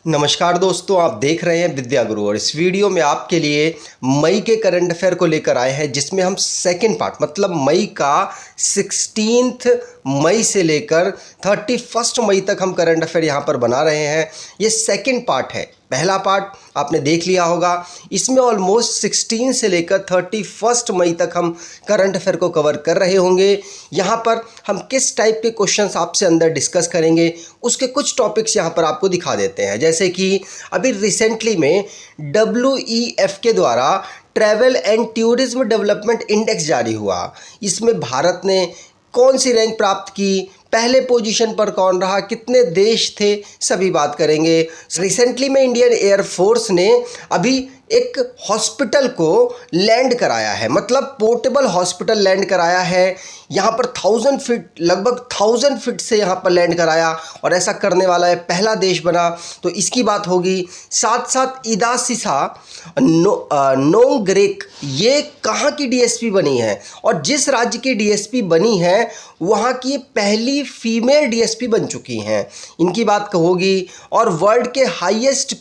नमस्कार दोस्तों, आप देख रहे हैं विद्या गुरु और इस वीडियो में आपके लिए मई के करंट अफेयर को लेकर आए हैं, जिसमें हम सेकंड पार्ट मतलब मई का 16 मई से लेकर 31 मई तक हम करंट अफेयर यहाँ पर बना रहे हैं। ये सेकंड पार्ट है। पहला पार्ट आपने देख लिया होगा, इसमें ऑलमोस्ट 16 से लेकर 31 मई तक हम करंट अफेयर को कवर कर रहे होंगे। यहाँ पर हम किस टाइप के क्वेश्चंस आपसे अंदर डिस्कस करेंगे, उसके कुछ टॉपिक्स यहाँ पर आपको दिखा देते हैं। जैसे कि अभी रिसेंटली में WEF के द्वारा travel and tourism development index जारी हुआ। इसमें भारत ने कौन सी रैंक प्राप्त की, पहले पोजीशन पर कौन रहा, कितने देश थे, सभी बात करेंगे। रिसेंटली में इंडियन एयरफोर्स ने अभी एक हॉस्पिटल को लैंड कराया है, मतलब पोर्टेबल हॉस्पिटल लैंड कराया है। यहाँ पर 1000 फीट, लगभग 1000 फीट से यहाँ पर लैंड कराया और ऐसा करने वाला है, पहला देश बना, तो इसकी बात होगी। साथ साथ ईदा सीसा नोंगरेक ये कहाँ की डीएसपी बनी है और जिस राज्य की डीएसपी बनी है वहाँ की पहली फीमेल डीएसपी बन चुकी हैं, इनकी बात होगी। और वर्ल्ड के हाईएस्ट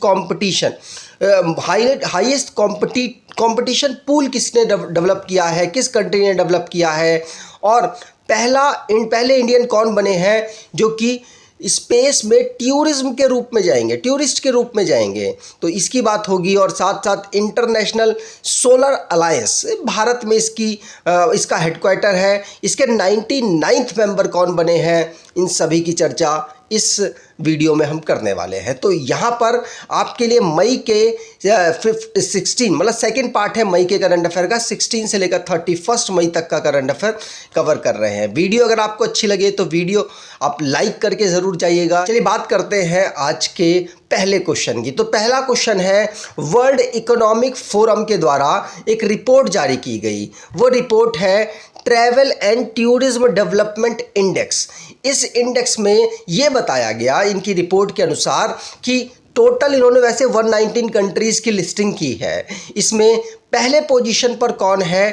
कंपटीशन पूल किसने डेवलप किया है, किस कंट्री ने डेवलप किया है, और पहले इंडियन कौन बने हैं जो कि स्पेस में टूरिज्म के रूप में जाएंगे, टूरिस्ट के रूप में जाएंगे, तो इसकी बात होगी। और साथ साथ इंटरनेशनल सोलर अलायंस भारत में इसका हेडक्वार्टर है, इसके 99th मेंबर कौन बने हैं, इन सभी की चर्चा इस वीडियो में हम करने वाले हैं। तो यहाँ पर आपके लिए मई के 16 मतलब सेकंड पार्ट है मई के करंट अफेयर का, 16 से लेकर 31 मई तक का करंट अफेयर कवर कर रहे हैं। वीडियो अगर आपको अच्छी लगे तो वीडियो आप लाइक करके ज़रूर जाइएगा। चलिए बात करते हैं आज के पहले क्वेश्चन की। तो पहला क्वेश्चन है, वर्ल्ड इकोनॉमिक फोरम के द्वारा एक रिपोर्ट जारी की गई, वो रिपोर्ट है travel and tourism development index. इस इंडेक्स में ये बताया गया इनकी रिपोर्ट के अनुसार कि टोटल इन्होंने वैसे 119 कंट्रीज़ की लिस्टिंग की है। इसमें पहले पोजीशन पर कौन है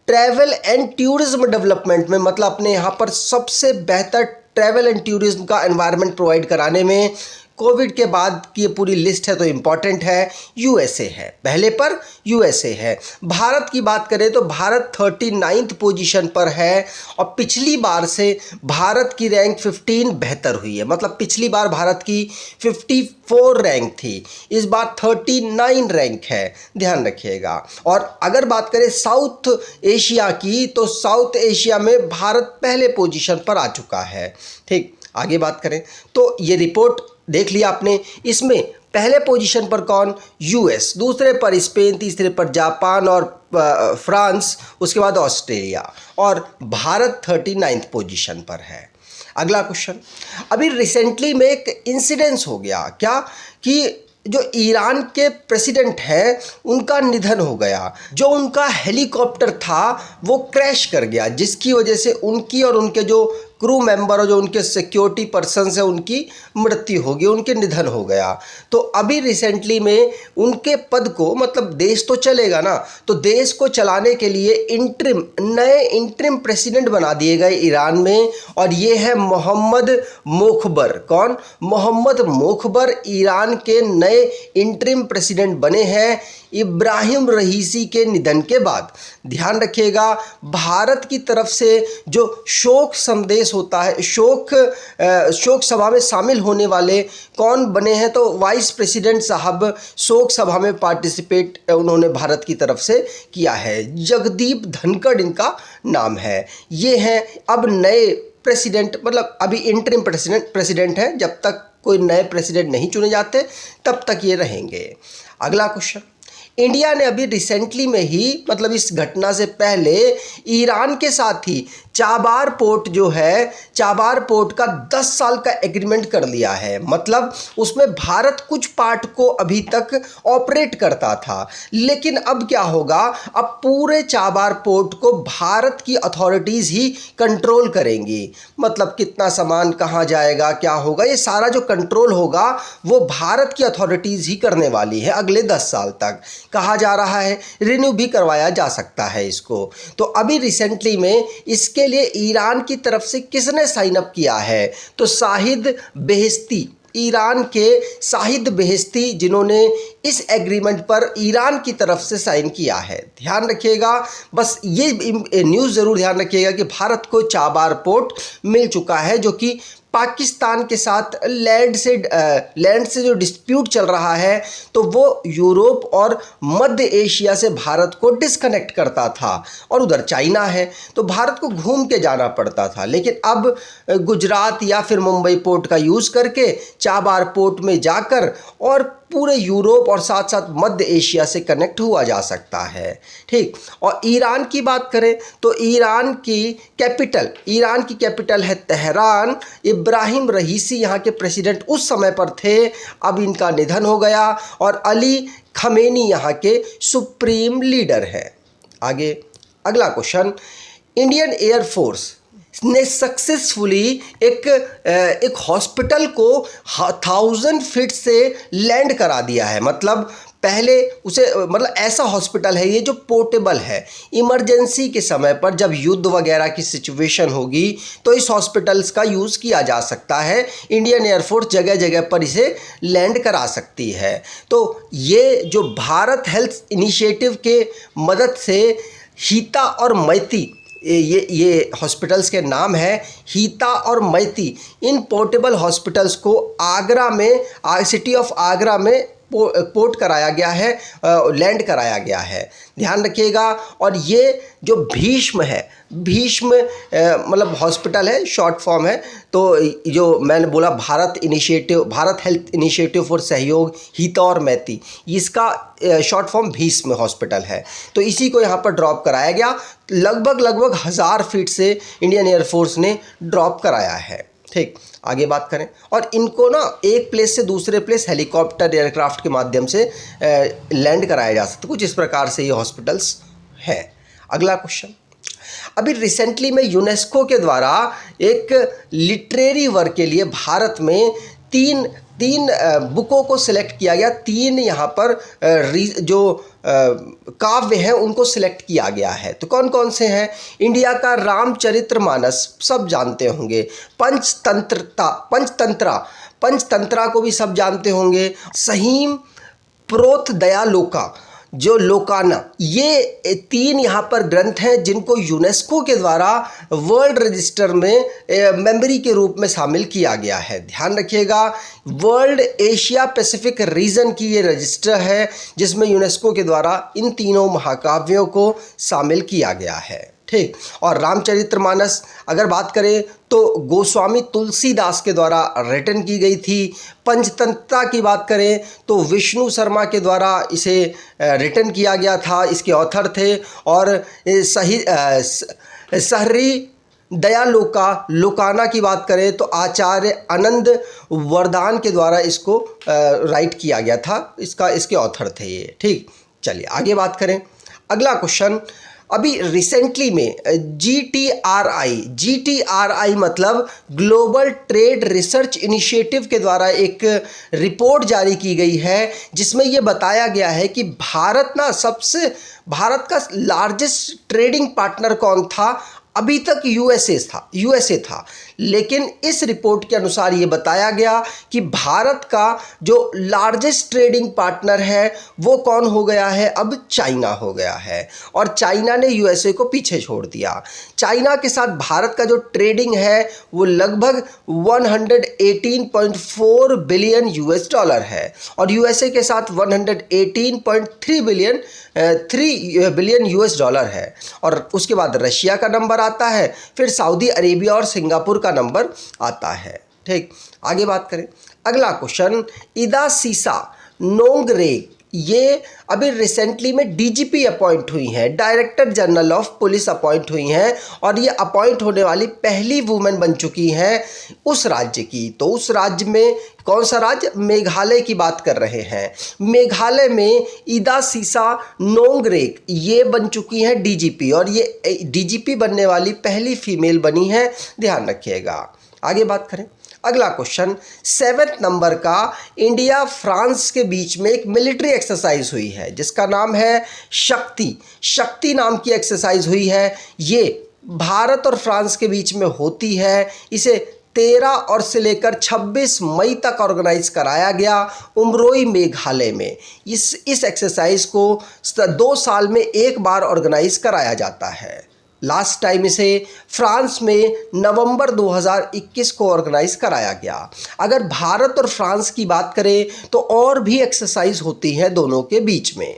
ट्रैवल एंड टूरिज्म डेवलपमेंट में, मतलब अपने यहाँ पर सबसे बेहतर ट्रैवल एंड टूरिज्म का एनवायरनमेंट प्रोवाइड कराने में। कोविड के बाद की ये पूरी लिस्ट है तो इम्पॉर्टेंट है, यूएसए है, पहले पर यूएसए है। भारत की बात करें तो भारत 39th पोजीशन पर है और पिछली बार से भारत की रैंक 15 बेहतर हुई है, मतलब पिछली बार भारत की 54 रैंक थी, इस बार 39 रैंक है, ध्यान रखिएगा। और अगर बात करें साउथ एशिया की तो साउथ एशिया में भारत पहले पोजीशन पर आ चुका है। ठीक, आगे बात करें तो ये रिपोर्ट देख लिया आपने। इसमें पहले पोजीशन पर कौन, यूएस, दूसरे पर स्पेन, तीसरे पर जापान और फ्रांस, उसके बाद ऑस्ट्रेलिया, और भारत 39th पोजीशन पर है। अगला क्वेश्चन, अभी रिसेंटली में एक इंसिडेंस हो गया, क्या कि जो ईरान के प्रेसिडेंट हैं उनका निधन हो गया। जो उनका हेलीकॉप्टर था वो क्रैश कर गया, जिसकी वजह से उनकी और उनके जो क्रू मेंबर और जो उनके सिक्योरिटी पर्सन्स हैं उनकी मृत्यु हो गई, उनके निधन हो गया। तो अभी रिसेंटली में उनके पद को, मतलब देश तो चलेगा ना, तो देश को चलाने के लिए नए इंटरिम प्रेसिडेंट बना दिए गए ईरान में, और ये है मोहम्मद मोखबर। कौन, मोहम्मद मोखबर ईरान के नए इंटरिम प्रेसिडेंट बने हैं इब्राहिम रईसी के निधन के बाद। ध्यान रखिएगा, भारत की तरफ से जो शोक संदेश होता है, शोक सभा में शामिल होने वाले कौन बने हैं, तो वाइस प्रेसिडेंट साहब शोक सभा में पार्टिसिपेट उन्होंने भारत की तरफ से किया है। जगदीप धनखड़ इनका नाम है। ये हैं अब नए प्रेसिडेंट, मतलब अभी इंटरिम प्रेसिडेंट है, जब तक कोई नए प्रेसिडेंट नहीं चुने जाते तब तक ये रहेंगे। अगला क्वेश्चन, इंडिया ने अभी रिसेंटली में ही, मतलब इस घटना से पहले, ईरान के साथ ही चाबार पोर्ट जो है, चाबार पोर्ट का 10 साल का एग्रीमेंट कर लिया है। मतलब उसमें भारत कुछ पार्ट को अभी तक ऑपरेट करता था, लेकिन अब क्या होगा, अब पूरे चाबार पोर्ट को भारत की अथॉरिटीज़ ही कंट्रोल करेंगी। मतलब कितना सामान कहाँ जाएगा, क्या होगा, ये सारा जो कंट्रोल होगा वो भारत की अथॉरिटीज़ ही करने वाली है अगले 10 साल तक। कहा जा रहा है रिन्यू भी करवाया जा सकता है इसको। तो अभी रिसेंटली में इसके लिए ईरान की तरफ से किसने साइन अप किया है, तो शाहिद बेहेश्ती ईरान के शाहिद बेहेश्ती, जिन्होंने इस एग्रीमेंट पर ईरान की तरफ से साइन किया है। ध्यान रखिएगा, बस ये न्यूज़ ज़रूर ध्यान रखिएगा कि भारत को चाबार पोर्ट मिल चुका है, जो कि पाकिस्तान के साथ लैंड से जो डिस्प्यूट चल रहा है, तो वो यूरोप और मध्य एशिया से भारत को डिस्कनेक्ट करता था, और उधर चाइना है तो भारत को घूम के जाना पड़ता था। लेकिन अब गुजरात या फिर मुंबई पोर्ट का यूज़ करके चाबार पोर्ट में जाकर और पूरे यूरोप और साथ साथ मध्य एशिया से कनेक्ट हुआ जा सकता है। ठीक, और ईरान की बात करें तो ईरान की कैपिटल है तेहरान। इब्राहिम रईसी यहाँ के प्रेसिडेंट उस समय पर थे, अब इनका निधन हो गया, और अली खमेनी यहाँ के सुप्रीम लीडर हैं। आगे अगला क्वेश्चन, इंडियन एयरफोर्स ने सक्सेसफुली एक हॉस्पिटल को 1000 फीट से लैंड करा दिया है। मतलब पहले ऐसा हॉस्पिटल है ये जो पोर्टेबल है। इमरजेंसी के समय पर जब युद्ध वगैरह की सिचुएशन होगी तो इस हॉस्पिटल्स का यूज़ किया जा सकता है। इंडियन एयरफोर्स जगह जगह पर इसे लैंड करा सकती है। तो ये जो भारत हेल्थ इनिशिएटिव के मदद से हिता और मैती, ये हॉस्पिटल्स के नाम है हिता और मैती, इन पोर्टेबल हॉस्पिटल्स को सिटी ऑफ आगरा में पोर्ट कराया गया है, लैंड कराया गया है। ध्यान रखिएगा। और ये जो भीष्म मतलब हॉस्पिटल है, शॉर्ट फॉर्म है। तो जो मैंने बोला भारत हेल्थ इनिशिएटिव फॉर सहयोग हिता और मैती, इसका शॉर्ट फॉर्म भीष्म हॉस्पिटल है। तो इसी को यहाँ पर ड्रॉप कराया गया। लगभग 1000 फीट से इंडियन एयरफोर्स ने ड्रॉप कराया है। ठीक, आगे बात करें, और इनको ना एक प्लेस से दूसरे प्लेस हेलीकॉप्टर एयरक्राफ्ट के माध्यम से लैंड कराया जा सकता है। कुछ इस प्रकार से ये हॉस्पिटल्स हैं। अगला क्वेश्चन, अभी रिसेंटली में यूनेस्को के द्वारा एक लिटरेरी वर्क के लिए भारत में तीन बुकों को सिलेक्ट किया गया। 3 यहाँ पर जो काव्य हैं उनको सिलेक्ट किया गया है। तो कौन कौन से हैं? इंडिया का रामचरितमानस, सब जानते होंगे। पंचतंत्रा को भी सब जानते होंगे। सहीम प्रोथ दयालोका, जो लोकाना, ये 3 यहाँ पर ग्रंथ हैं जिनको यूनेस्को के द्वारा वर्ल्ड रजिस्टर में मेमोरी के रूप में शामिल किया गया है। ध्यान रखिएगा, वर्ल्ड एशिया पैसिफिक रीजन की ये रजिस्टर है जिसमें यूनेस्को के द्वारा इन तीनों महाकाव्यों को शामिल किया गया है। ठीक, और रामचरितमानस अगर बात करें तो गोस्वामी तुलसीदास के द्वारा रिटन की गई थी। पंचतंत्रा की बात करें तो विष्णु शर्मा के द्वारा इसे रिटन किया गया था, इसके ऑथर थे। और सहरी लोकाना की बात करें तो आचार्य आनंद वरदान के द्वारा इसको राइट किया गया था, इसके ऑथर थे ये। ठीक, चलिए आगे बात करें। अगला क्वेश्चन, अभी रिसेंटली में GTRI मतलब ग्लोबल ट्रेड रिसर्च इनिशिएटिव के द्वारा एक रिपोर्ट जारी की गई है जिसमें ये बताया गया है कि भारत का लार्जेस्ट ट्रेडिंग पार्टनर कौन था? अभी तक यूएसए था, लेकिन इस रिपोर्ट के अनुसार ये बताया गया कि भारत का जो लार्जेस्ट ट्रेडिंग पार्टनर है वो कौन हो गया है? अब चाइना हो गया है, और चाइना ने यूएसए को पीछे छोड़ दिया। चाइना के साथ भारत का जो ट्रेडिंग है वो लगभग 118.4 बिलियन यूएस डॉलर है, और यूएसए के साथ 118.3 बिलियन यूएस डॉलर है। और उसके बाद रशिया का नंबर आता है, फिर सऊदी अरेबिया और सिंगापुर का नंबर आता है। ठीक, आगे बात करें। अगला क्वेश्चन, इदा सीसा नोंगरेक, ये अभी रिसेंटली में डीजीपी अपॉइंट हुई हैं, director general of police appoint हुई हैं, और ये अपॉइंट होने वाली पहली वुमेन बन चुकी हैं उस राज्य की। तो उस राज्य में कौन सा राज्य? मेघालय की बात कर रहे हैं। मेघालय में इदा सीसा नोंगरेक ये बन चुकी हैं डीजीपी, और ये डीजीपी बनने वाली पहली फीमेल बनी है। ध्यान रखिएगा। आगे बात करें। अगला क्वेश्चन, 7वें नंबर का, इंडिया फ्रांस के बीच में एक मिलिट्री एक्सरसाइज हुई है जिसका नाम है शक्ति नाम की एक्सरसाइज हुई है। ये भारत और फ्रांस के बीच में होती है। इसे 13 और से लेकर 26 मई तक ऑर्गेनाइज कराया गया उमरोई मेघालय में। इस एक्सरसाइज को 2 साल में एक बार ऑर्गेनाइज कराया जाता है। लास्ट टाइम इसे फ्रांस में नवंबर 2021 को ऑर्गेनाइज कराया गया। अगर भारत और फ्रांस की बात करें तो और भी एक्सरसाइज होती हैं दोनों के बीच में,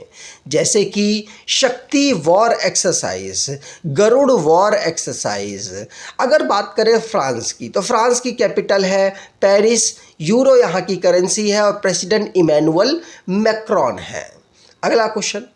जैसे कि Shakti war exercise, Garuda war exercise. अगर बात करें फ्रांस की तो फ्रांस की कैपिटल है पेरिस, यूरो यहाँ की करेंसी है और प्रेसिडेंट इमैनुअल मैक्रोन है। अगला question,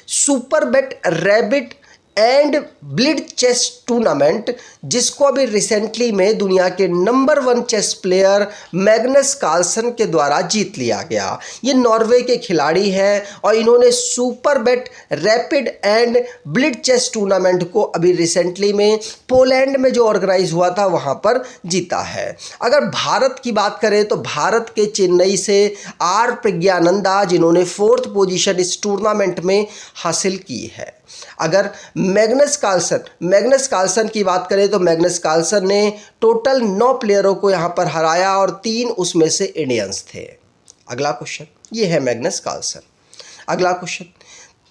super bet rapid and blitz chess tournament, जिसको अभी रिसेंटली में दुनिया के number 1 chess player Magnus Carlsen के द्वारा जीत लिया गया। ये नॉर्वे के खिलाड़ी हैं और इन्होंने super bet rapid and blitz chess tournament को अभी रिसेंटली में पोलैंड में जो ऑर्गेनाइज हुआ था वहाँ पर जीता है। अगर भारत की बात करें तो भारत के चेन्नई से आर प्रज्ञानंदा, जिन्होंने 4th पोजीशन इस टूर्नामेंट में हासिल की है। अगर मैग्नस कार्लसन की बात करें तो मैग्नस कार्लसन ने टोटल 9 प्लेयरों को यहां पर हराया और 3 उसमें से इंडियंस थे। अगला क्वेश्चन, ये है मैग्नस कार्लसन। अगला क्वेश्चन,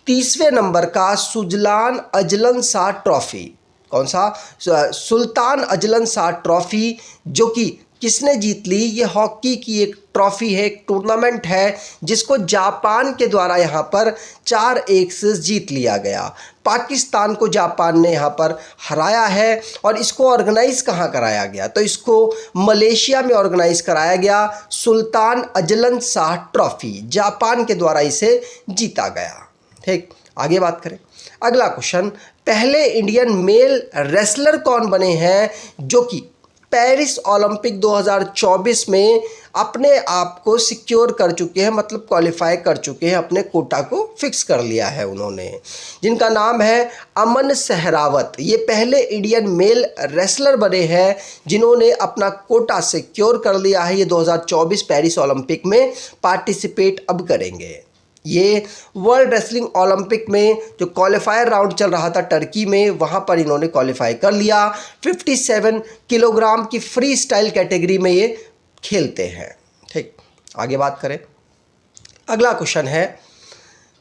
30वें नंबर का सुजलान अजलन शाह ट्रॉफी, कौन सा? सुल्तान अजलन शाह ट्रॉफी, जो कि किसने जीत ली? ये हॉकी की एक ट्रॉफी है, एक टूर्नामेंट है जिसको जापान के द्वारा यहाँ पर 4-1 से जीत लिया गया। पाकिस्तान को जापान ने यहाँ पर हराया है और इसको ऑर्गेनाइज कहाँ कराया गया? तो इसको मलेशिया में ऑर्गेनाइज कराया गया। Sultan Azlan Shah trophy, Japan के द्वारा इसे जीता गया। ठीक, आगे बात करें। अगला क्वेश्चन, पहले इंडियन मेल रेसलर कौन बने हैं जो कि पेरिस ओलंपिक 2024 में अपने आप को सिक्योर कर चुके हैं, मतलब क्वालिफाई कर चुके हैं, अपने कोटा को फिक्स कर लिया है उन्होंने, जिनका नाम है अमन सहरावत। ये पहले इंडियन मेल रेसलर बने हैं जिन्होंने अपना कोटा सिक्योर कर लिया है। ये 2024 पेरिस ओलंपिक में पार्टिसिपेट अब करेंगे। ये वर्ल्ड रेसलिंग ओलंपिक में जो क्वालिफायर राउंड चल रहा था टर्की में, वहाँ पर इन्होंने क्वालिफाई कर लिया। 57 किलोग्राम की फ्री स्टाइल कैटेगरी में ये खेलते हैं। ठीक, आगे बात करें। अगला क्वेश्चन है,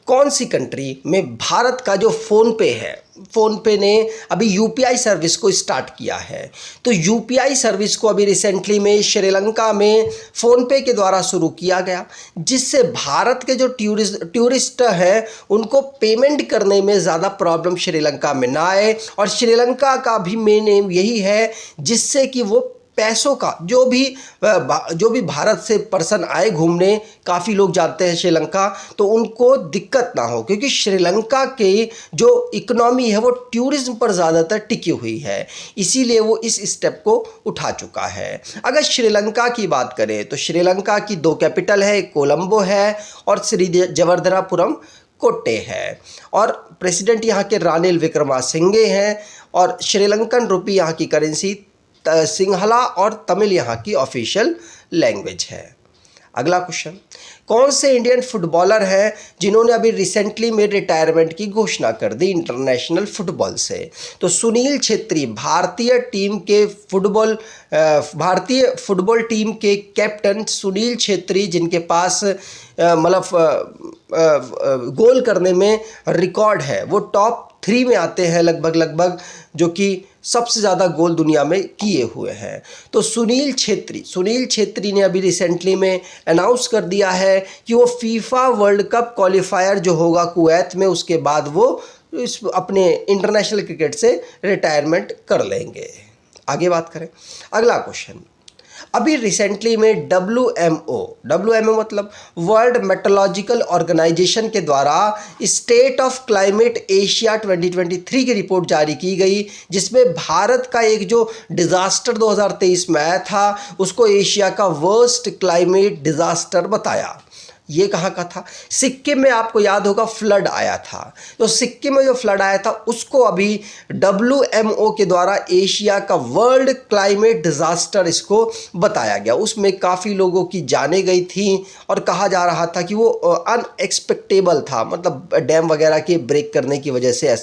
कौन सी कंट्री में भारत का जो फ़ोनपे है, फ़ोनपे ने अभी यूपीआई सर्विस को स्टार्ट किया है। तो यूपीआई सर्विस को अभी रिसेंटली में श्रीलंका में फ़ोनपे के द्वारा शुरू किया गया, जिससे भारत के जो टूरिस्ट हैं उनको पेमेंट करने में ज़्यादा प्रॉब्लम श्रीलंका में ना आए। और श्रीलंका का भी मेन एम यही है जिससे कि वो पैसों का जो भी भारत से पर्सन आए घूमने, काफ़ी लोग जाते हैं श्रीलंका, तो उनको दिक्कत ना हो, क्योंकि श्रीलंका की जो इकोनॉमी है वो टूरिज्म पर ज़्यादातर टिकी हुई है, इसीलिए वो इस स्टेप को उठा चुका है। अगर श्रीलंका की बात करें तो श्रीलंका की 2 कैपिटल है, एक कोलंबो है और श्री जयवर्धनापुरम कोट्टे है, और प्रेसिडेंट यहाँ के रानिल विक्रमासिंघे हैं, और श्रीलंकन रुपी यहाँ की करेंसी, सिंहला और तमिल यहाँ की ऑफिशियल लैंग्वेज है। अगला क्वेश्चन, कौन से इंडियन फुटबॉलर हैं जिन्होंने अभी रिसेंटली में रिटायरमेंट की घोषणा कर दी इंटरनेशनल फुटबॉल से? तो सुनील छेत्री भारतीय फुटबॉल टीम के कैप्टन सुनील छेत्री, जिनके पास मतलब गोल करने में रिकॉर्ड है, वो टॉप 3 में आते हैं लगभग, जो कि सबसे ज़्यादा गोल दुनिया में किए हुए हैं। तो सुनील छेत्री ने अभी रिसेंटली में अनाउंस कर दिया है कि वो फीफा वर्ल्ड कप क्वालिफायर जो होगा कुवैत में, उसके बाद वो अपने इंटरनेशनल क्रिकेट से रिटायरमेंट कर लेंगे। आगे बात करें। अगला क्वेश्चन, अभी रिसेंटली में WMO मतलब वर्ल्ड मेट्रोलॉजिकल ऑर्गेनाइजेशन के द्वारा स्टेट ऑफ क्लाइमेट एशिया 2023 की रिपोर्ट जारी की गई, जिसमें भारत का एक जो डिज़ास्टर 2023 में आया था उसको एशिया का वर्स्ट क्लाइमेट डिज़ास्टर बताया। ये कहाँ का था? सिक्किम में, आपको याद होगा फ्लड आया था। तो सिक्किम में जो फ्लड आया था उसको अभी WMO के द्वारा एशिया का वर्ल्ड क्लाइमेट डिज़ास्टर इसको बताया गया। उसमें काफ़ी लोगों की जानें गई थी और कहा जा रहा था कि वो अनएक्सपेक्टेबल था, मतलब डैम वगैरह के ब्रेक करने की वजह से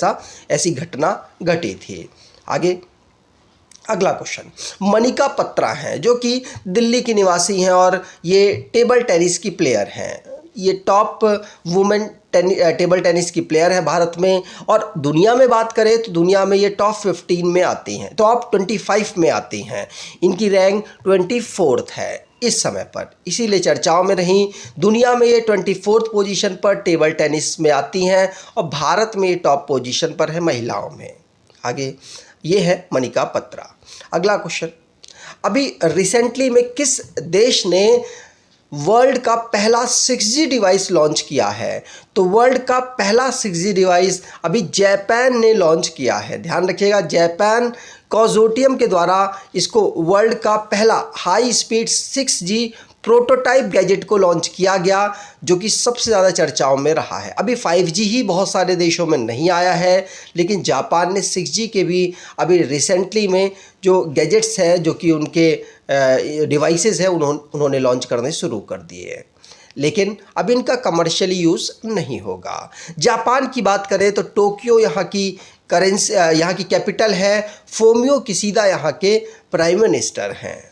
ऐसी घटना घटी थी। आगे अगला क्वेश्चन, मनिका बत्रा हैं जो कि दिल्ली की निवासी हैं और ये टेबल टेनिस की प्लेयर हैं। ये टॉप वुमेन टेबल टेनिस की प्लेयर है भारत में, और दुनिया में बात करें तो दुनिया में ये टॉप 15 में आती हैं, टॉप 25 में आती हैं। इनकी रैंक 24th है इस समय पर, इसीलिए चर्चाओं में रहीं। दुनिया में ये 24th पोजीशन पर टेबल टेनिस में आती हैं और भारत में ये टॉप पोजीशन पर है महिलाओं में। आगे ये है मनिका बत्रा। अगला क्वेश्चन, अभी रिसेंटली में किस देश ने वर्ल्ड का पहला 6G डिवाइस लॉन्च किया है? तो वर्ल्ड का पहला 6G डिवाइस अभी जापान ने लॉन्च किया है। ध्यान रखिएगा, जापान कंसोर्टियम के द्वारा इसको वर्ल्ड का पहला high speed 6G prototype gadget को लॉन्च किया गया, जो कि सबसे ज़्यादा चर्चाओं में रहा है। अभी 5G ही बहुत सारे देशों में नहीं आया है, लेकिन जापान ने 6G के भी अभी रिसेंटली में जो गैजेट्स हैं, जो कि उनके डिवाइसेस हैं, उन्होंने लॉन्च करने शुरू कर दिए हैं, लेकिन अब इनका कमर्शियली यूज़ नहीं होगा। जापान की बात करें तो टोक्यो यहाँ की करेंसी, यहाँ की कैपिटल है। फोमियो किशिदा यहाँ के प्राइम मिनिस्टर हैं।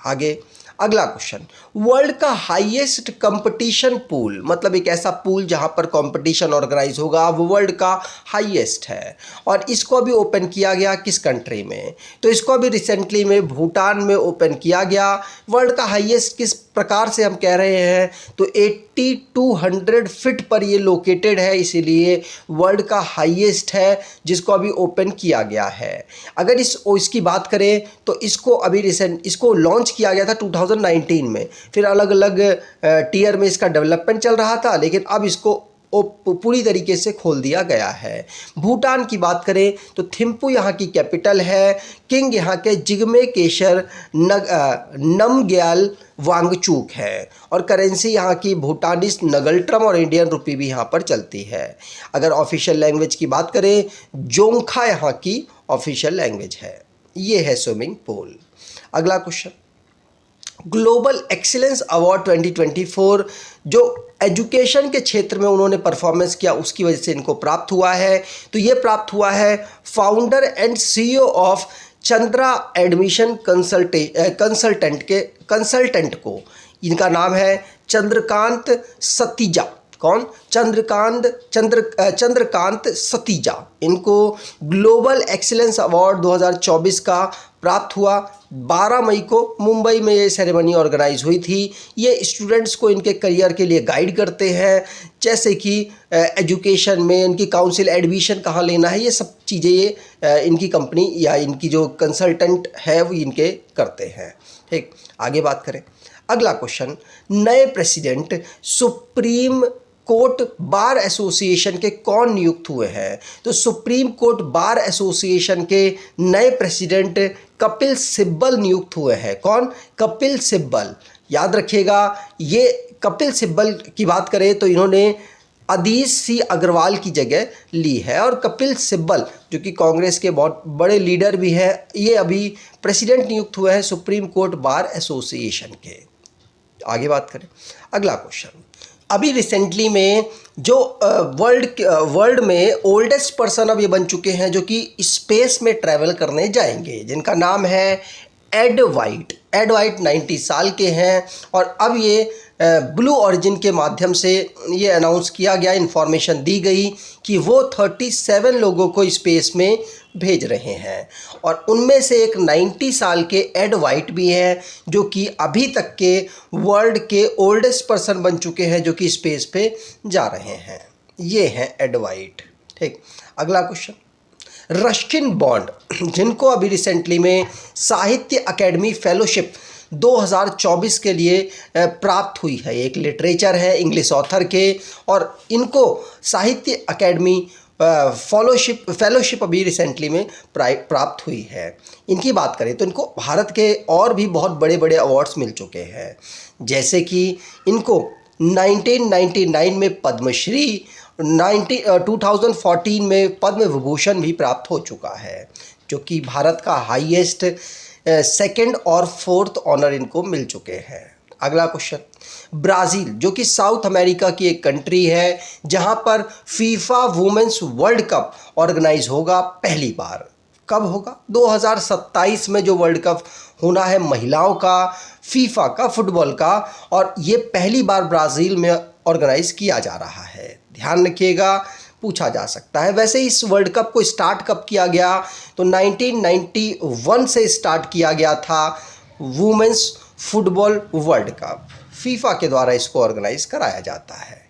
आगे अगला क्वेश्चन, वर्ल्ड का हाईएस्ट कंपटीशन पूल, मतलब एक ऐसा पूल जहां पर कंपटीशन ऑर्गेनाइज होगा, वो वर्ल्ड का हाईएस्ट है और इसको अभी ओपन किया गया किस कंट्री में? तो इसको अभी रिसेंटली में भूटान में ओपन किया गया। वर्ल्ड का हाईएस्ट किस प्रकार से हम कह रहे हैं? तो 8200 फीट पर ये लोकेटेड है, इसीलिए वर्ल्ड का हाईएस्ट है, जिसको अभी ओपन किया गया है। अगर इसकी बात करें तो इसको लॉन्च किया गया था 2019 में, फिर अलग अलग टीयर में इसका डेवलपमेंट चल रहा था, लेकिन अब इसको पूरी तरीके से खोल दिया गया है। भूटान की बात करें तो थिम्पू यहाँ की कैपिटल है। किंग यहाँ के जिग्मे केशर नमग्याल वांगचुक है और करेंसी यहाँ की भूटानिस नगल्ट्रम और इंडियन रुपी भी यहाँ पर चलती है। अगर ऑफिशियल लैंग्वेज की बात करें, जोंगखा यहाँ की ऑफिशियल लैंग्वेज है। ये है स्विमिंग पूल। अगला क्वेश्चन, ग्लोबल एक्सीलेंस अवार्ड 2024 जो एजुकेशन के क्षेत्र में उन्होंने परफॉर्मेंस किया, उसकी वजह से इनको प्राप्त हुआ है। तो ये प्राप्त हुआ है founder and CEO of Chandra admission consultant को। इनका नाम है चंद्रकांत सतीजा। कौन? चंद्रकांत सतीजा। इनको ग्लोबल एक्सीलेंस अवार्ड 2024 का प्राप्त हुआ। 12 मई को मुंबई में ये सेरेमनी ऑर्गेनाइज हुई थी। ये स्टूडेंट्स को इनके करियर के लिए गाइड करते हैं, जैसे कि एजुकेशन में इनकी काउंसिल, एडमिशन कहाँ लेना है, ये सब चीज़ें ये इनकी कंपनी या इनकी जो कंसल्टेंट है वो इनके करते हैं। ठीक, आगे बात करें। अगला क्वेश्चन, नए president supreme court bar association के कौन नियुक्त हुए हैं? तो सुप्रीम कोर्ट बार एसोसिएशन के नए प्रेसिडेंट कपिल सिब्बल नियुक्त हुए हैं। कौन? कपिल सिब्बल। याद रखिएगा, ये कपिल सिब्बल की बात करें तो इन्होंने अधीश सी अग्रवाल की जगह ली है, और कपिल सिब्बल जो कि कांग्रेस के बहुत बड़े लीडर भी हैं, ये अभी प्रेसिडेंट नियुक्त हुए हैं सुप्रीम कोर्ट बार एसोसिएशन के। आगे बात करें। अगला क्वेश्चन, अभी रिसेंटली में जो वर्ल्ड में ओल्डेस्ट पर्सन अब ये बन चुके हैं जो कि स्पेस में ट्रैवल करने जाएंगे, जिनका नाम है एड वाइट। एड वाइट 90 साल के हैं और अब ये ब्लू ऑरिजिन के माध्यम से ये अनाउंस किया गया, इन्फॉर्मेशन दी गई कि वो 37 लोगों को स्पेस में भेज रहे हैं और उनमें से एक 90 साल के एड वाइट भी हैं, जो कि अभी तक के वर्ल्ड के ओल्डेस्ट पर्सन बन चुके हैं जो कि स्पेस पे जा रहे हैं। ये हैं एड वाइट। ठीक, अगला क्वेश्चन, रस्किन बॉन्ड, जिनको अभी रिसेंटली में साहित्य अकेडमी फेलोशिप 2024 के लिए प्राप्त हुई है। एक लिटरेचर है, इंग्लिश ऑथर के, और इनको साहित्य अकेडमी फेलोशिप अभी रिसेंटली में प्राप्त हुई है। इनकी बात करें तो इनको भारत के और भी बहुत बड़े बड़े अवार्ड्स मिल चुके हैं, जैसे कि इनको 1999 में पद्मश्री, 2014 में पद्म विभूषण भी प्राप्त हो चुका है, जो कि भारत का हाईएस्ट सेकंड और फोर्थ ऑनर इनको मिल चुके हैं। अगला क्वेश्चन, ब्राज़ील जो कि साउथ अमेरिका की एक कंट्री है, जहां पर FIFA women's world cup organise होगा पहली बार। कब होगा? 2027 में जो वर्ल्ड कप होना है महिलाओं का, फीफा का, फुटबॉल का, और ये पहली बार ब्राज़ील में ऑर्गेनाइज किया जा रहा है। ध्यान रखिएगा, पूछा जा सकता है। वैसे इस वर्ल्ड कप को स्टार्ट कब किया गया? तो 1991 से स्टार्ट किया गया था women's football world cup. FIFA के द्वारा इसको ऑर्गेनाइज कराया जाता है।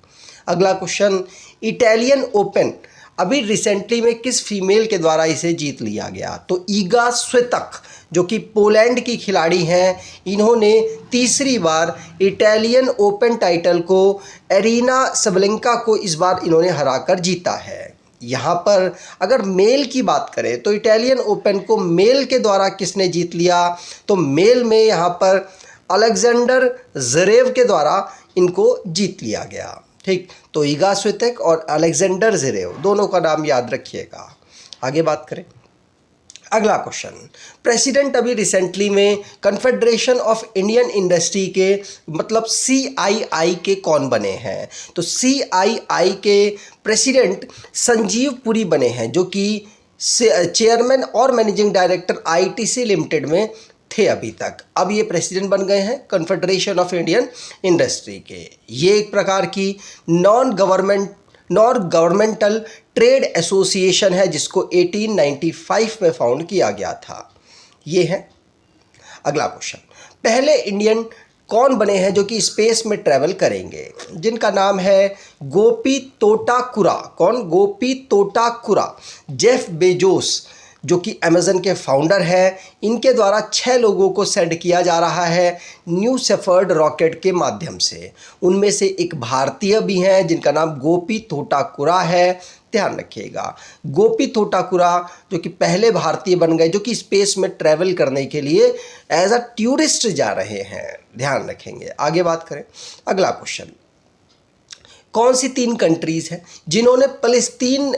अगला क्वेश्चन, इटालियन ओपन अभी रिसेंटली में किस फीमेल के द्वारा इसे जीत लिया गया? तो ईगा स्वितक जो कि पोलैंड की खिलाड़ी हैं, इन्होंने तीसरी बार इटालियन ओपन टाइटल को एरिना सबलेंका को इस बार इन्होंने हराकर जीता है। यहाँ पर अगर मेल की बात करें तो इटालियन ओपन को मेल के द्वारा किसने जीत लिया? तो मेल में यहाँ पर अलेक्जेंडर ज़वेरेव के द्वारा इनको जीत लिया गया। ठीक, तो ईगा स्वितक और अलेक्जेंडर ज़वेरेव दोनों का नाम याद रखिएगा। आगे बात करें। अगला क्वेश्चन, प्रेसिडेंट अभी रिसेंटली में कन्फेडरेशन ऑफ इंडियन इंडस्ट्री के मतलब CII के कौन बने हैं? तो CII के प्रेसिडेंट संजीव पुरी बने हैं, जो कि चेयरमैन और मैनेजिंग डायरेक्टर ITC लिमिटेड में थे अभी तक। अब ये प्रेसिडेंट बन गए हैं कन्फेडरेशन ऑफ इंडियन इंडस्ट्री के। ये एक प्रकार की नॉन गवर्नमेंटल ट्रेड एसोसिएशन है जिसको 1895 में फाउंड किया गया था। ये है। अगला क्वेश्चन, पहले इंडियन कौन बने हैं जो कि स्पेस में ट्रैवल करेंगे? जिनका नाम है गोपी तोटाकुरा। कौन? गोपी तोटाकुरा। जेफ बेजोस जो कि अमेज़न के फाउंडर हैं, इनके द्वारा 6 लोगों को सेंड किया जा रहा है न्यू शेफर्ड रॉकेट के माध्यम से। उनमें से एक भारतीय भी हैं जिनका नाम गोपी तोटाकुरा है। ध्यान रखिएगा, गोपी तोटाकुरा जो कि पहले भारतीय बन गए जो कि स्पेस में ट्रैवल करने के लिए एज अ टूरिस्ट जा रहे हैं। ध्यान रखेंगे। आगे बात करें। अगला क्वेश्चन, कौन सी 3 कंट्रीज़ हैं जिन्होंने फ़लस्तीन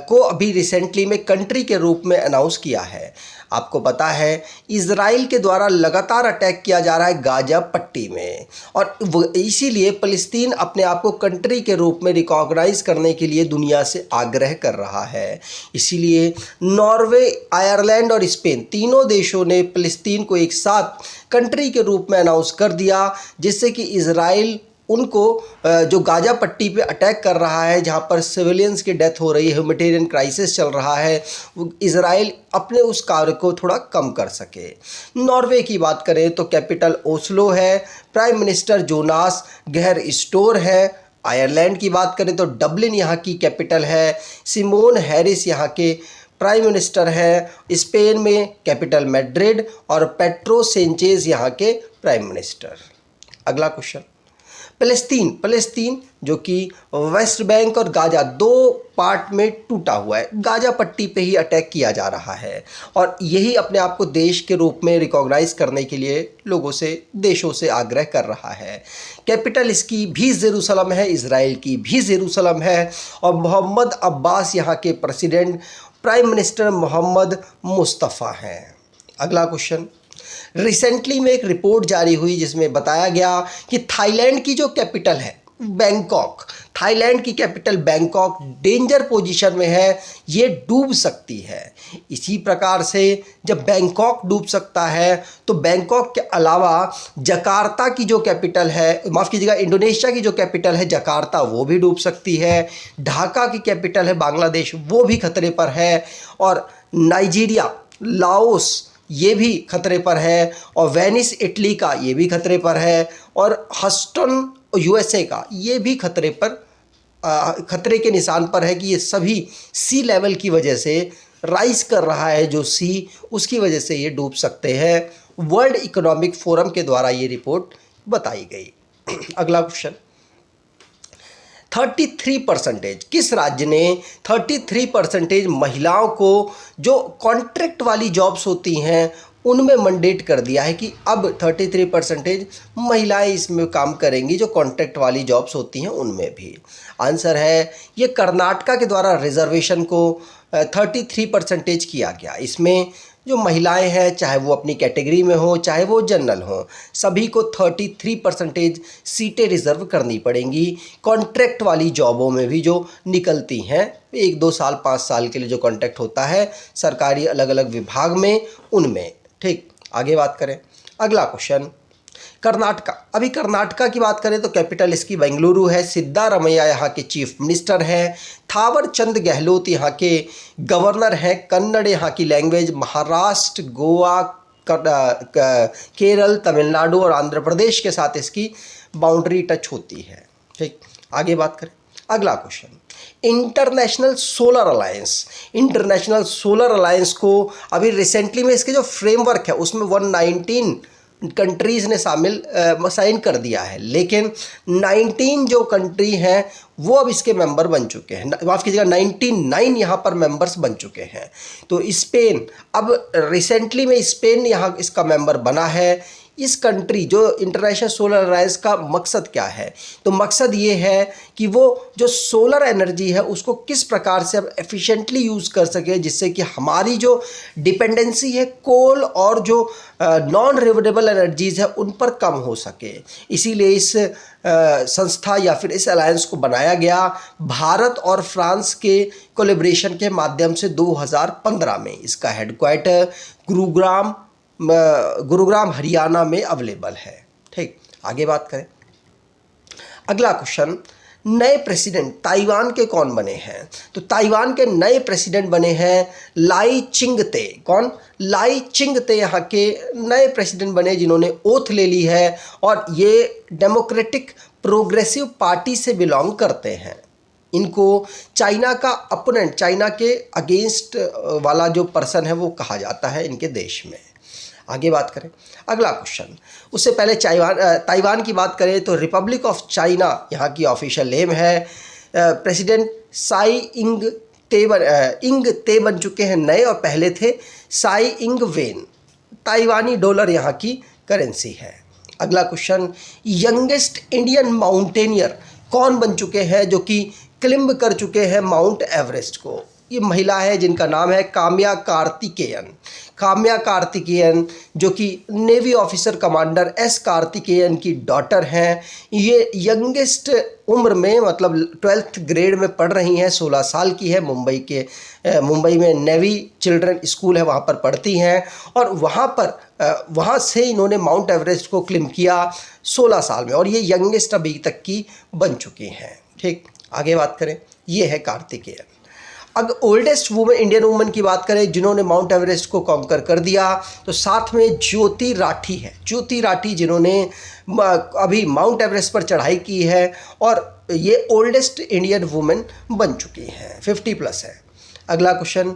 को अभी रिसेंटली में कंट्री के रूप में अनाउंस किया है? आपको पता है इजराइल के द्वारा लगातार अटैक किया जा रहा है गाजा पट्टी में, और इसीलिए फ़लस्तीन अपने आप को कंट्री के रूप में रिकॉग्नाइज करने के लिए दुनिया से आग्रह कर रहा है। इसीलिए नॉर्वे, आयरलैंड और स्पेन तीनों देशों ने फ़लस्तीन को एक साथ कंट्री के रूप में अनाउंस कर दिया, जिससे कि इजराइल उनको जो गाजा पट्टी पे अटैक कर रहा है, जहाँ पर सिविलियंस की डेथ हो रही है, ह्यूमैनिटेरियन क्राइसिस चल रहा है, इजराइल अपने उस कार्य को थोड़ा कम कर सके। नॉर्वे की बात करें तो कैपिटल ओस्लो है, प्राइम मिनिस्टर जोनास गहर स्टोर है। आयरलैंड की बात करें तो डबलिन यहाँ की कैपिटल है, सिमोन हैरिस यहाँ के प्राइम मिनिस्टर है। स्पेन में कैपिटल मैड्रिड और पेट्रो सेंचेज यहाँ के प्राइम मिनिस्टर। अगला क्वेश्चन, फ़लस्तीन जो कि वेस्ट बैंक और गाजा 2 पार्ट में टूटा हुआ है, गाजा पट्टी पे ही अटैक किया जा रहा है, और यही अपने आप को देश के रूप में रिकॉग्नाइज करने के लिए लोगों से, देशों से आग्रह कर रहा है। कैपिटल इसकी भी जेरूसलम है, इजराइल की भी जेरूसलम है, और मोहम्मद अब्बास यहाँ के president, prime minister Mohammad Mustafa हैं। अगला क्वेश्चन, रिसेंटली में एक रिपोर्ट जारी हुई जिसमें बताया गया कि थाईलैंड की जो कैपिटल है बैंकॉक, थाईलैंड की कैपिटल बैंकॉक डेंजर पोजीशन में है, ये डूब सकती है। इसी प्रकार से जब बैंकॉक डूब सकता है तो बैंकॉक के अलावा जकार्ता की जो कैपिटल है, माफ़ कीजिएगा, इंडोनेशिया की जो कैपिटल है जकार्ता, वो भी डूब सकती है। ढाका की कैपिटल है बांग्लादेश, वो भी खतरे पर है, और नाइजीरिया, लाओस ये भी खतरे पर है, और वेनिस इटली का ये भी खतरे पर है, और ह्यूस्टन USA का ये भी खतरे के निशान पर है कि ये सभी सी लेवल की वजह से राइज कर रहा है जो सी, उसकी वजह से ये डूब सकते हैं। वर्ल्ड इकोनॉमिक फोरम के द्वारा ये रिपोर्ट बताई गई। अगला क्वेश्चन, 33% किस राज्य ने 33% महिलाओं को जो कॉन्ट्रैक्ट वाली जॉब्स होती हैं उनमें मंडेट कर दिया है कि अब 33% महिलाएं इसमें काम करेंगी जो कॉन्ट्रैक्ट वाली जॉब्स होती हैं उनमें भी? आंसर है ये कर्नाटका के द्वारा रिजर्वेशन को 33% किया गया। इसमें जो महिलाएं हैं, चाहे वो अपनी कैटेगरी में हो चाहे वो जनरल हो, सभी को 33% सीटें रिज़र्व करनी पड़ेंगी। कॉन्ट्रैक्ट वाली जॉबों में भी जो निकलती हैं, 1-2 साल 5 साल के लिए जो कॉन्ट्रैक्ट होता है सरकारी अलग अलग विभाग में, उनमें। ठीक, आगे बात करें। अगला क्वेश्चन, कर्नाटका। अभी कर्नाटका की बात करें तो कैपिटल इसकी बेंगलुरु है। सिद्धारमैया यहाँ के चीफ मिनिस्टर हैं। थावर चंद गहलोत यहाँ के गवर्नर हैं। कन्नड़ यहाँ की लैंग्वेज। महाराष्ट्र, गोवा, केरल, तमिलनाडु और आंध्र प्रदेश के साथ इसकी बाउंड्री टच होती है। ठीक, आगे बात करें। अगला question, international solar alliance. International solar alliance को अभी रिसेंटली में इसके जो फ्रेमवर्क है उसमें 119 कंट्रीज़ ने साइन कर दिया है, लेकिन 19 जो कंट्री हैं वो अब इसके मेंबर बन चुके हैं। माफ़ कीजिएगा, 99 यहाँ पर मेंबर्स बन चुके हैं। तो स्पेन, अब रिसेंटली में स्पेन यहाँ इसका मेंबर बना है। इस कंट्री जो इंटरनेशनल सोलर अलायंस का मकसद क्या है, तो मकसद ये है कि वो जो सोलर एनर्जी है उसको किस प्रकार से अब एफिशिएंटली यूज़ कर सके, जिससे कि हमारी जो डिपेंडेंसी है कोल और जो नॉन रिन्यूएबल एनर्जीज़ है उन पर कम हो सके। इसीलिए इस संस्था या फिर इस अलायंस को बनाया गया भारत और फ्रांस के कोलैबोरेशन के माध्यम से 2015 में। इसका हेडक्वार्टर गुरुग्राम हरियाणा में अवेलेबल है। ठीक, आगे बात करें। अगला क्वेश्चन, नए प्रेसिडेंट ताइवान के कौन बने हैं, तो ताइवान के नए प्रेसिडेंट बने हैं लाई चिंगते। कौन? लाई चिंगते यहाँ के नए प्रेसिडेंट बने जिन्होंने ओथ ले ली है और ये डेमोक्रेटिक प्रोग्रेसिव पार्टी से बिलोंग करते हैं। इनको चाइना का अपोनेंट, चाइना के अगेंस्ट वाला जो पर्सन है वो कहा जाता है इनके देश में। आगे बात करें। अगला क्वेश्चन, उससे पहले ताइवान की बात करें तो रिपब्लिक ऑफ चाइना यहाँ की ऑफिशियल नेम है। प्रेसिडेंट साई इंग ते बन चुके हैं नए, और पहले थे साई इंग वेन। ताइवानी डॉलर यहाँ की करेंसी है। अगला क्वेश्चन, यंगेस्ट इंडियन माउंटेनियर कौन बन चुके हैं जो कि क्लिम्ब कर चुके हैं माउंट एवरेस्ट को? ये महिला है जिनका नाम है काम्या कार्तिकेयन। काम्या कार्तिकेयन जो कि navy officer commander S Karthikeyan की डॉटर हैं। ये यंगेस्ट उम्र में, मतलब 12th ग्रेड में पढ़ रही हैं, 16 साल की है। मुंबई में नेवी चिल्ड्रन स्कूल है, वहाँ पर पढ़ती हैं और वहाँ से इन्होंने माउंट एवरेस्ट को क्लिम किया 16 साल में, और ये यंगेस्ट अभी तक की बन चुकी हैं। ठीक, आगे बात करें। ये है कार्तिकेयन। अगर ओल्डेस्ट वुमेन, इंडियन वुमेन की बात करें जिन्होंने माउंट एवरेस्ट को कॉन्कर कर दिया, तो साथ में ज्योति राठी है। ज्योति राठी जिन्होंने अभी माउंट एवरेस्ट पर चढ़ाई की है, और ये ओल्डेस्ट इंडियन वुमेन बन चुकी हैं, 50+ है। अगला क्वेश्चन,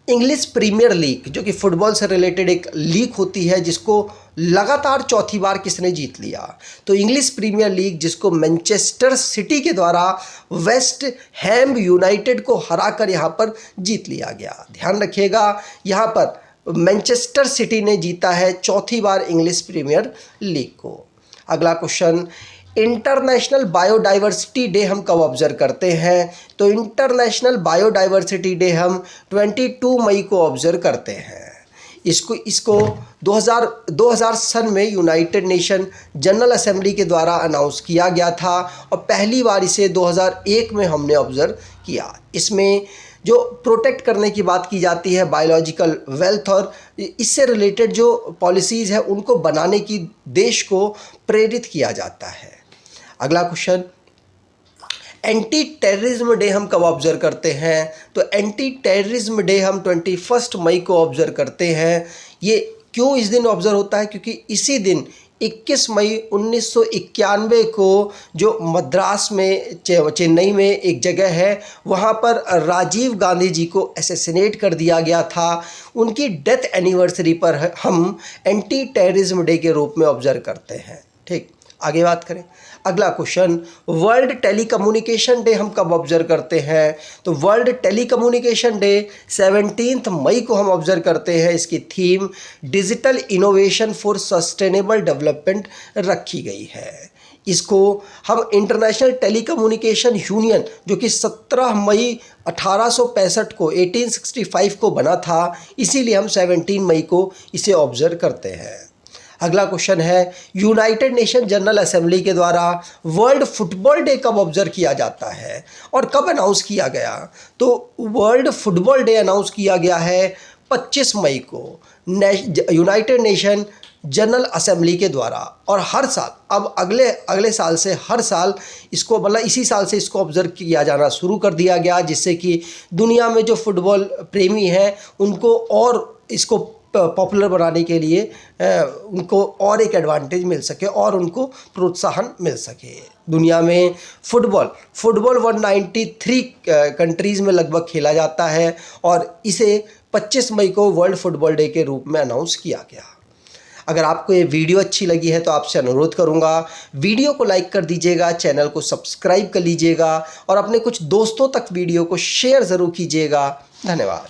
इंग्लिश प्रीमियर लीग जो कि फुटबॉल से रिलेटेड एक लीग होती है, जिसको लगातार चौथी बार किसने जीत लिया? तो इंग्लिश प्रीमियर लीग जिसको मैनचेस्टर सिटी के द्वारा वेस्ट हैम यूनाइटेड को हराकर यहाँ पर जीत लिया गया। ध्यान रखिएगा, यहाँ पर मैनचेस्टर सिटी ने जीता है चौथी बार इंग्लिश प्रीमियर लीग को। अगला क्वेश्चन, इंटरनेशनल बायोडाइवर्सिटी डे हम कब ऑब्जर्व करते हैं? तो इंटरनेशनल बायोडाइवर्सिटी डे हम 22 मई को ऑब्जर्व करते हैं। इसको 2000 सन में यूनाइटेड नेशन जनरल असेंबली के द्वारा अनाउंस किया गया था, और पहली बार इसे 2001 में हमने ऑब्जर्व किया। इसमें जो प्रोटेक्ट करने की बात की जाती है बायोलॉजिकल वेल्थ, और इससे रिलेटेड जो पॉलिसीज़ है उनको बनाने की देश को प्रेरित किया जाता है। अगला क्वेश्चन, एंटी टेररिज्म डे हम कब ऑब्जर्व करते हैं? तो एंटी टेररिज्म डे हम 21 मई को ऑब्जर्व करते हैं। ये क्यों इस दिन ऑब्जर्व होता है? क्योंकि इसी दिन 21 मई 1991 को जो मद्रास में, चेन्नई में एक जगह है, वहाँ पर राजीव गांधी जी को असैसिनेट कर दिया गया था। उनकी डेथ एनिवर्सरी पर हम एंटी टेररिज्म डे के रूप में ऑब्जर्व करते हैं। ठीक, आगे बात करें। अगला क्वेश्चन, वर्ल्ड टेलीकम्युनिकेशन डे हम कब ऑब्जर्व करते हैं? तो वर्ल्ड टेलीकम्युनिकेशन डे 17 मई को हम ऑब्जर्व करते हैं। इसकी theme digital innovation for sustainable development रखी गई है। इसको हम इंटरनेशनल टेलीकम्युनिकेशन यूनियन, जो कि 17 मई 1865 को 1865 को बना था, इसीलिए हम 17 मई को इसे ऑब्जर्व करते हैं। अगला क्वेश्चन है, यूनाइटेड नेशन जनरल असेंबली के द्वारा वर्ल्ड फुटबॉल डे कब ऑब्जर्व किया जाता है और कब अनाउंस किया गया? तो वर्ल्ड फुटबॉल डे अनाउंस किया गया है 25 मई को यूनाइटेड नेशन जनरल असेंबली के द्वारा। और हर साल, अब अगले साल से हर साल इसको, मतलब इसी साल से इसको ऑब्जर्व किया जाना शुरू कर दिया गया, जिससे कि दुनिया में जो फुटबॉल प्रेमी हैं उनको और इसको पॉपुलर बनाने के लिए उनको और एक एडवांटेज मिल सके और उनको प्रोत्साहन मिल सके। दुनिया में फुटबॉल 193 कंट्रीज़ में लगभग खेला जाता है और इसे 25 मई को वर्ल्ड फुटबॉल डे के रूप में अनाउंस किया गया। अगर आपको ये वीडियो अच्छी लगी है तो आपसे अनुरोध करूंगा, वीडियो को लाइक कर दीजिएगा, चैनल को सब्सक्राइब कर लीजिएगा और अपने कुछ दोस्तों तक वीडियो को शेयर ज़रूर कीजिएगा। धन्यवाद।